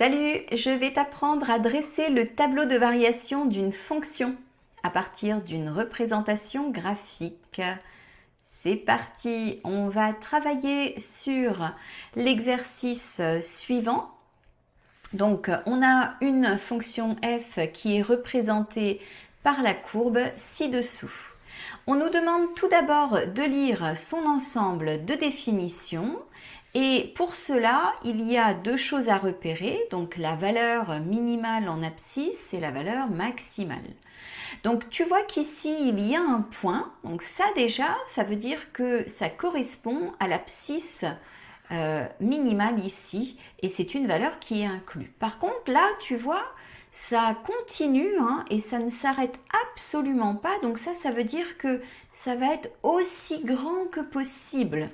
Salut, je vais t'apprendre à dresser le tableau de variation d'une fonction à partir d'une représentation graphique. C'est parti, on va travailler sur l'exercice suivant. Donc, on a une fonction f qui est représentée par la courbe ci-dessous. On nous demande tout d'abord de lire son ensemble de définitions et pour cela, il y a deux choses à repérer, donc la valeur minimale en abscisse et la valeur maximale. Donc tu vois qu'ici, il y a un point, donc ça déjà, ça veut dire que ça correspond à l'abscisse minimale ici et c'est une valeur qui est inclue. Par contre, là, tu vois, ça continue et ça ne s'arrête absolument pas. Donc ça veut dire que ça va être aussi grand que possible.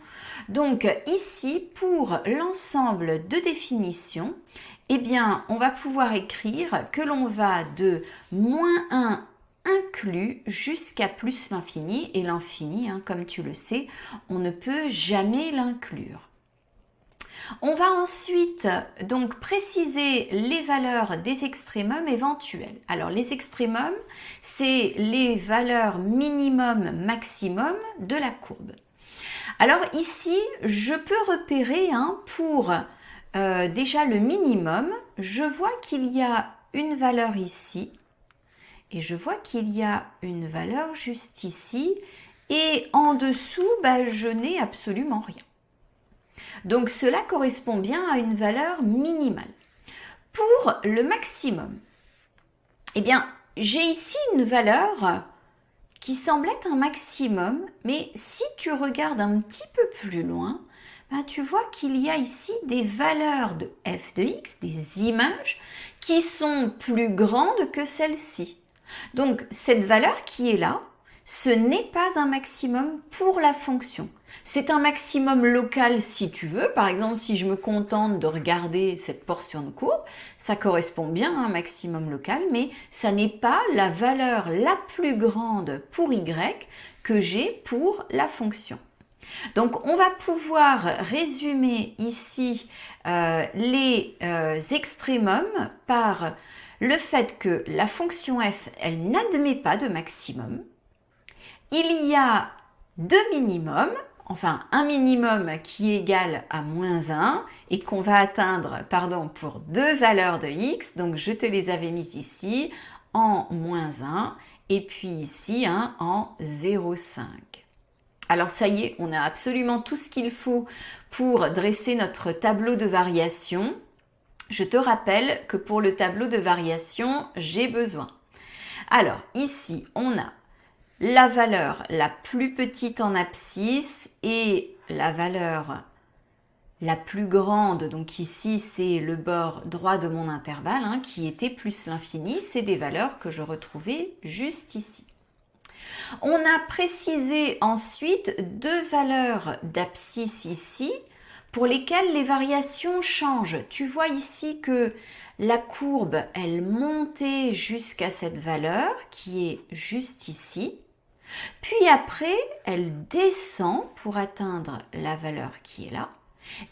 Donc ici, pour l'ensemble de définitions, eh bien, on va pouvoir écrire que l'on va de -1 inclus jusqu'à plus l'infini. Et l'infini, comme tu le sais, on ne peut jamais l'inclure. On va ensuite donc préciser les valeurs des extrémums éventuels. Alors les extrémums, c'est les valeurs minimum, maximum de la courbe. Alors ici, je peux repérer pour déjà le minimum, je vois qu'il y a une valeur ici et je vois qu'il y a une valeur juste ici et en dessous, je n'ai absolument rien. Donc cela correspond bien à une valeur minimale. Pour le maximum, eh bien, j'ai ici une valeur qui semble être un maximum, mais si tu regardes un petit peu plus loin, tu vois qu'il y a ici des valeurs de f de x, des images, qui sont plus grandes que celle-ci. Donc cette valeur qui est là, ce n'est pas un maximum pour la fonction. C'est un maximum local si tu veux. Par exemple, si je me contente de regarder cette portion de courbe, ça correspond bien à un maximum local, mais ça n'est pas la valeur la plus grande pour y que j'ai pour la fonction. Donc, on va pouvoir résumer ici les extrémums par le fait que la fonction f, elle n'admet pas de maximum. Il y a deux minimums, enfin un minimum qui est égal à -1 et qu'on va atteindre pour deux valeurs de x. Donc je te les avais mis ici en -1 et puis ici en 0,5. Alors ça y est, on a absolument tout ce qu'il faut pour dresser notre tableau de variation. Je te rappelle que pour le tableau de variation, j'ai besoin. Alors ici, on a la valeur la plus petite en abscisse et la valeur la plus grande, donc ici c'est le bord droit de mon intervalle qui était plus l'infini, c'est des valeurs que je retrouvais juste ici. On a précisé ensuite deux valeurs d'abscisse ici pour lesquelles les variations changent. Tu vois ici que la courbe, elle montait jusqu'à cette valeur qui est juste ici. Puis après, elle descend pour atteindre la valeur qui est là.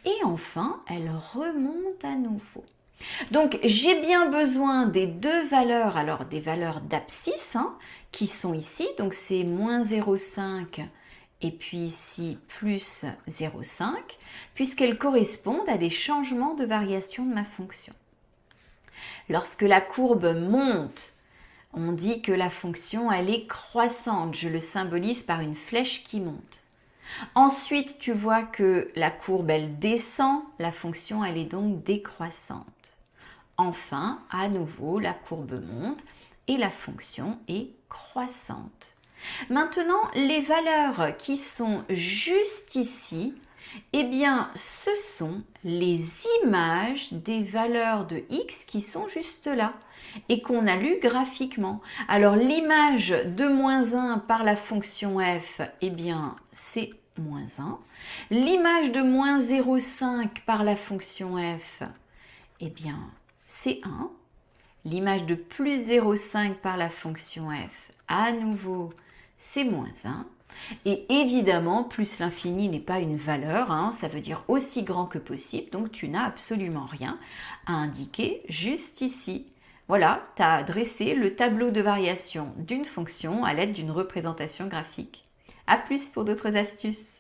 Et enfin, elle remonte à nouveau. Donc, j'ai bien besoin des deux valeurs, alors des valeurs d'abscisse qui sont ici. Donc, c'est -0,5 et puis ici plus 0,5, puisqu'elles correspondent à des changements de variation de ma fonction. Lorsque la courbe monte, on dit que la fonction, elle est croissante. Je le symbolise par une flèche qui monte. Ensuite, tu vois que la courbe, elle descend. La fonction, elle est donc décroissante. Enfin, à nouveau, la courbe monte et la fonction est croissante. Maintenant, les valeurs qui sont juste ici, eh bien, ce sont les images des valeurs de x qui sont juste là et qu'on a lu graphiquement. Alors, l'image de -1 par la fonction f, eh bien, c'est -1. L'image de -0,5 par la fonction f, eh bien, c'est 1. L'image de plus 0,5 par la fonction f, à nouveau, c'est -1. Et évidemment, plus l'infini n'est pas une valeur, hein, ça veut dire aussi grand que possible, donc tu n'as absolument rien à indiquer juste ici. Voilà, tu as dressé le tableau de variation d'une fonction à l'aide d'une représentation graphique. À plus pour d'autres astuces.